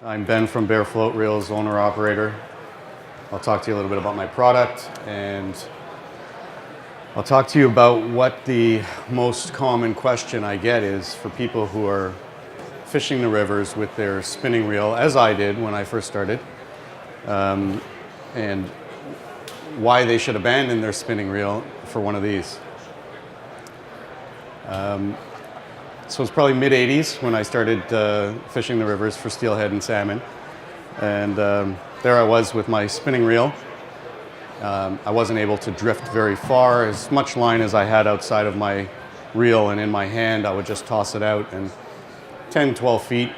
I'm Ben from Bear Float Reels, owner-operator. I'll talk to you a little bit about my product, and I'll talk to you about what the most common question I get is for people who are fishing the rivers with their spinning reel, as I did when I first started, and why they should abandon their spinning reel for one of these. So it's probably mid-'80s when I started fishing the rivers for steelhead and salmon. And there I was with my spinning reel. I wasn't able to drift very far. As much line as I had outside of my reel and in my hand, I would just toss it out, and 10, 12 feet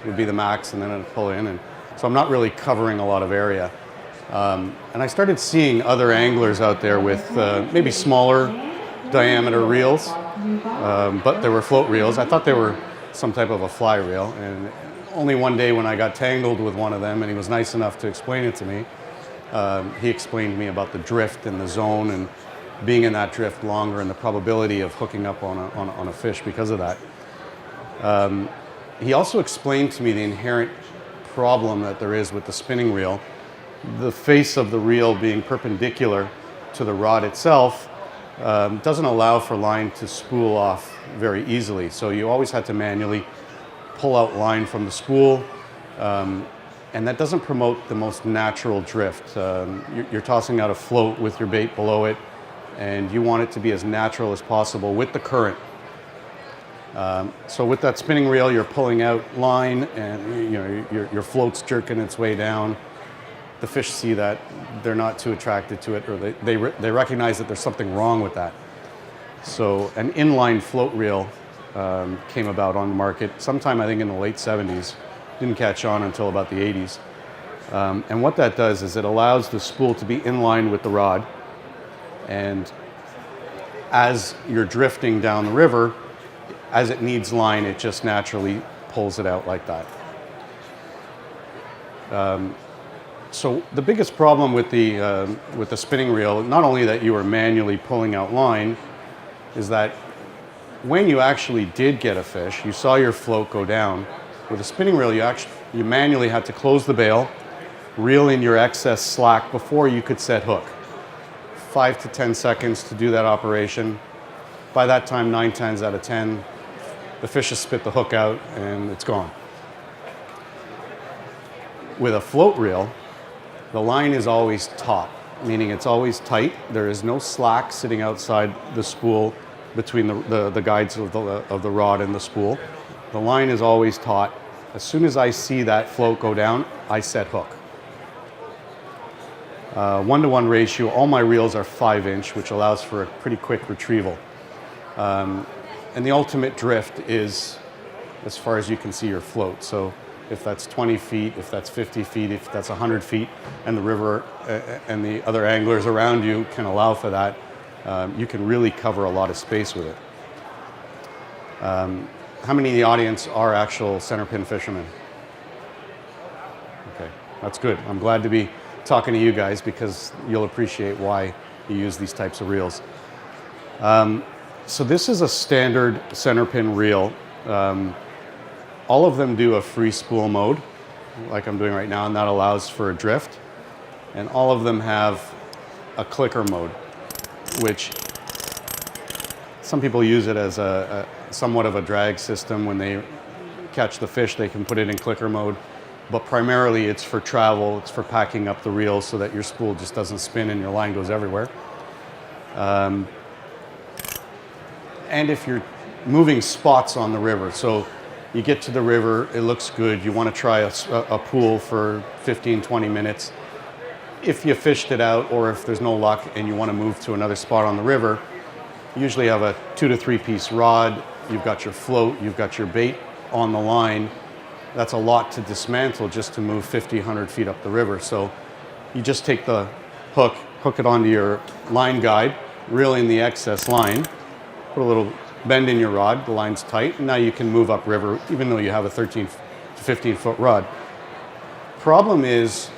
would be the max, and then I'd pull in. And so I'm not really covering a lot of area. And I started seeing other anglers out there with maybe smaller diameter reels, but they were float reels. I thought they were some type of a fly reel, and only one day when I got tangled with one of them, and he was nice enough to explain it to me, he explained to me about the drift and the zone and being in that drift longer and the probability of hooking up on a fish because of that. He also explained to me the inherent problem that there is with the spinning reel. The face of the reel being perpendicular to the rod itself doesn't allow for line to spool off very easily. So you always had to manually pull out line from the spool, and that doesn't promote the most natural drift. You're tossing out a float with your bait below it, and you want it to be as natural as possible with the current. So with that spinning reel, you're pulling out line, and your float's jerking its way down. The fish see that, they're not too attracted to it, or they recognize that there's something wrong with that. So an inline float reel came about on the market sometime, I think, in the late 70s. Didn't catch on until about the 80s. And what that does is it allows the spool to be in line with the rod, and as you're drifting down the river, as it needs line, it just naturally pulls it out like that. So the biggest problem with the spinning reel, not only that you were manually pulling out line, is that when you actually did get a fish, you saw your float go down. With a spinning reel, you manually had to close the bail, reel in your excess slack before you could set hook. 5 to 10 seconds to do that operation. By that time, 9 times out of 10, the fish has spit the hook out and it's gone. With a float reel, the line is always taut, meaning it's always tight. There is no slack sitting outside the spool between the guides of the rod and the spool. The line is always taut. As soon as I see that float go down, I set hook. 1-to-1 ratio, all my reels are 5-inch, which allows for a pretty quick retrieval. And the ultimate drift is as far as you can see your float. So if that's 20 feet, if that's 50 feet, if that's 100 feet, and the river and the other anglers around you can allow for that, you can really cover a lot of space with it. How many in the audience are actual center pin fishermen? Okay, that's good. I'm glad to be talking to you guys because you'll appreciate why you use these types of reels. So this is a standard center pin reel. All of them do a free spool mode, like I'm doing right now, and that allows for a drift. And all of them have a clicker mode, which some people use it as a somewhat of a drag system. When they catch the fish, they can put it in clicker mode. But primarily it's for travel, it's for packing up the reel so that your spool just doesn't spin and your line goes everywhere. And if you're moving spots on the river, so you get to the river, it looks good, you want to try a pool for 15, 20 minutes. If you fished it out, or if there's no luck and you want to move to another spot on the river, you usually have a 2 to 3 piece rod, you've got your float, you've got your bait on the line. That's a lot to dismantle just to move 50, 100 feet up the river. So you just take the hook, hook it onto your line guide, reel in the excess line, put a little bend in your rod, the line's tight, and now you can move up river even though you have a 13 to 15 foot rod. Problem is,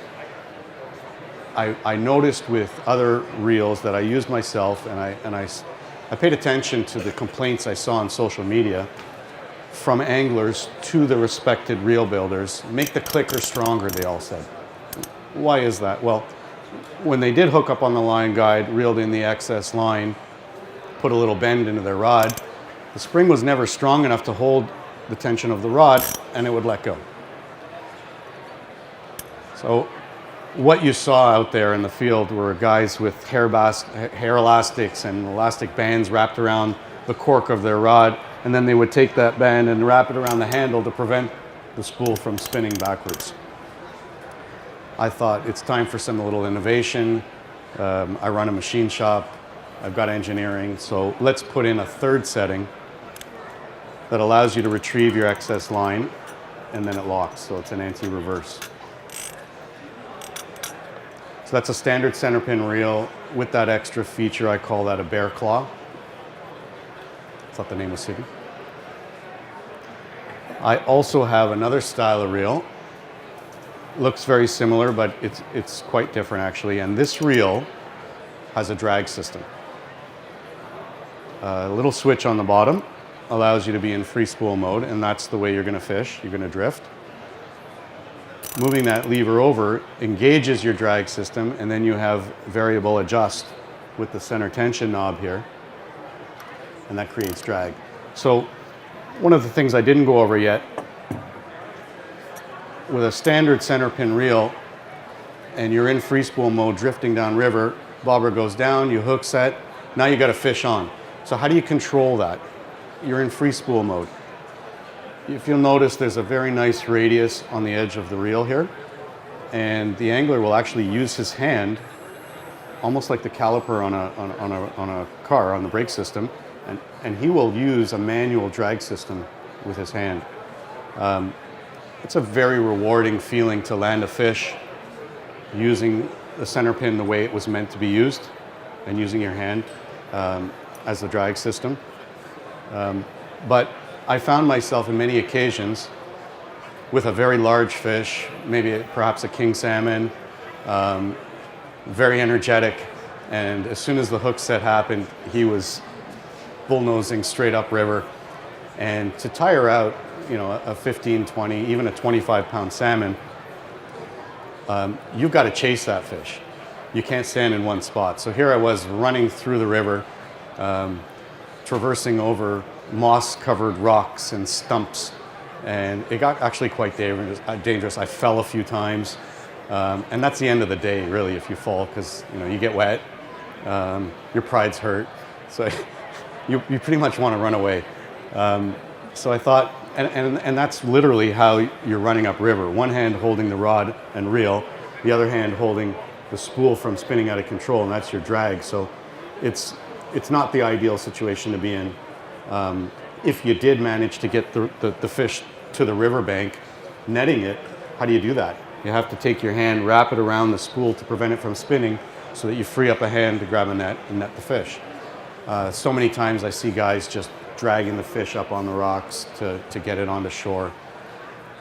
I noticed with other reels that I used myself, and I paid attention to the complaints I saw on social media from anglers to the respected reel builders. Make the clicker stronger, they all said. Why is that? Well, when they did hook up on the line guide, reeled in the excess line, put a little bend into their rod, the spring was never strong enough to hold the tension of the rod, and it would let go. So what you saw out there in the field were guys with hair elastics and elastic bands wrapped around the cork of their rod, and then they would take that band and wrap it around the handle to prevent the spool from spinning backwards. I thought it's time for some little innovation. I run a machine shop, I've got engineering, so let's put in a third setting that allows you to retrieve your excess line, and then it locks, so it's an anti-reverse. So that's a standard center pin reel with that extra feature. I call that a bear claw. I thought the name was hidden. I also have another style of reel. Looks very similar, but it's quite different actually. And this reel has a drag system. A little switch on the bottom allows you to be in free spool mode, and that's the way you're going to fish. You're going to drift. Moving that lever over engages your drag system, and then you have variable adjust with the center tension knob here, and that creates drag. So one of the things I didn't go over yet, with a standard center pin reel and you're in free spool mode drifting down river, bobber goes down, you hook set, now you got to fish on. So how do you control that? You're in free spool mode. If you'll notice, there's a very nice radius on the edge of the reel here, and the angler will actually use his hand, almost like the caliper on a car, on the brake system, and he will use a manual drag system with his hand. It's a very rewarding feeling to land a fish using the center pin the way it was meant to be used, and using your hand as the drag system. But I found myself in many occasions with a very large fish, perhaps a king salmon, very energetic, and as soon as the hook set happened, he was bullnosing straight up river. And to tire out, a 15, 20, even a 25-pound salmon, you've got to chase that fish. You can't stand in one spot. So here I was running through the river, traversing over moss-covered rocks and stumps, and it got actually quite dangerous. I fell a few times, and that's the end of the day, really, if you fall, because you get wet, your pride's hurt, so you pretty much want to run away. So I thought, and that's literally how you're running upriver. One hand holding the rod and reel, the other hand holding the spool from spinning out of control, and that's your drag. So it's not the ideal situation to be in. If you did manage to get the fish to the riverbank, netting it, how do you do that? You have to take your hand, wrap it around the spool to prevent it from spinning, so that you free up a hand to grab a net and net the fish. So many times I see guys just dragging the fish up on the rocks to get it onto shore.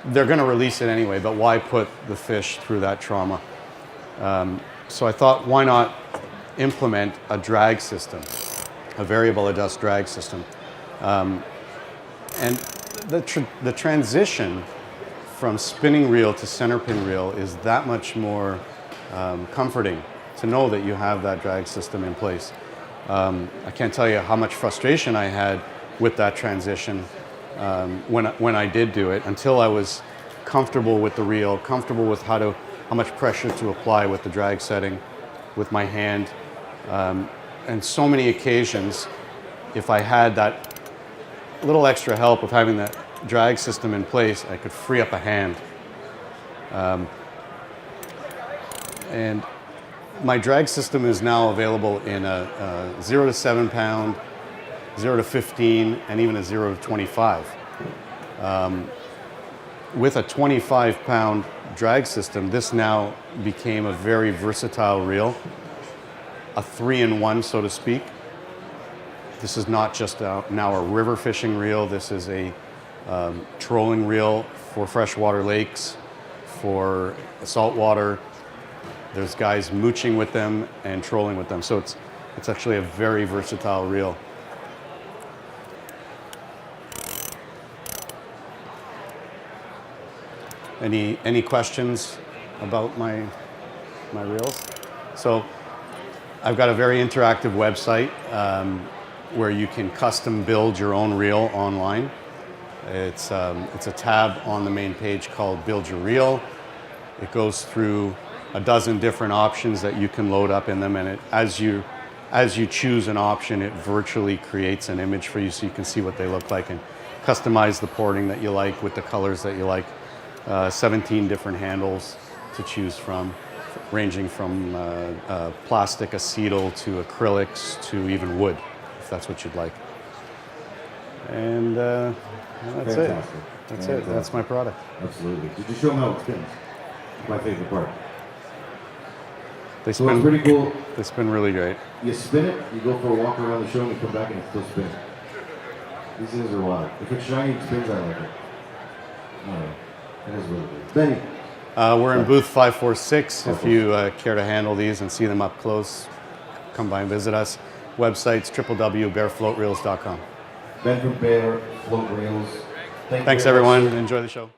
They're going to release it anyway, but why put the fish through that trauma? So I thought, why not implement a drag system, a variable adjust drag system? And the transition from spinning reel to center pin reel is that much more comforting to know that you have that drag system in place. I can't tell you how much frustration I had with that transition when I did do it, until I was comfortable with the reel, comfortable with how much pressure to apply with the drag setting, with my hand. And so many occasions, if I had that little extra help of having that drag system in place, I could free up a hand. And my drag system is now available in a 0 to 7 pound, 0 to 15, and even a 0 to 25. With a 25-pound drag system, this now became a very versatile reel, a 3-in-1, so to speak. This is not just now a river fishing reel. This is a trolling reel for freshwater lakes, for saltwater. There's guys mooching with them and trolling with them. So it's actually a very versatile reel. Any questions about my reels? So I've got a very interactive website where you can custom build your own reel online. It's a tab on the main page called Build Your Reel. It goes through a dozen different options that you can load up in them, and as you choose an option, it virtually creates an image for you so you can see what they look like and customize the porting that you like with the colors that you like. 17 different handles to choose from, ranging from plastic, acetal, to acrylics, to even wood, if that's what you'd like. And that's Fantastic. it. That's it. That's my product. Absolutely. Did you show them how it spins? My favorite part. They So it's pretty cool. They spin really great. You spin it, you go for a walk around the show, and you come back and it's still spinning. These things are wild. If it's shiny, it spins, I like it. Alright. That is really good. Benny. We're in booth 546. If you care to handle these and see them up close, come by and visit us. Website's www.bearfloatreels.com. Ben from Bear Float Reels. Thanks everyone. Enjoy the show.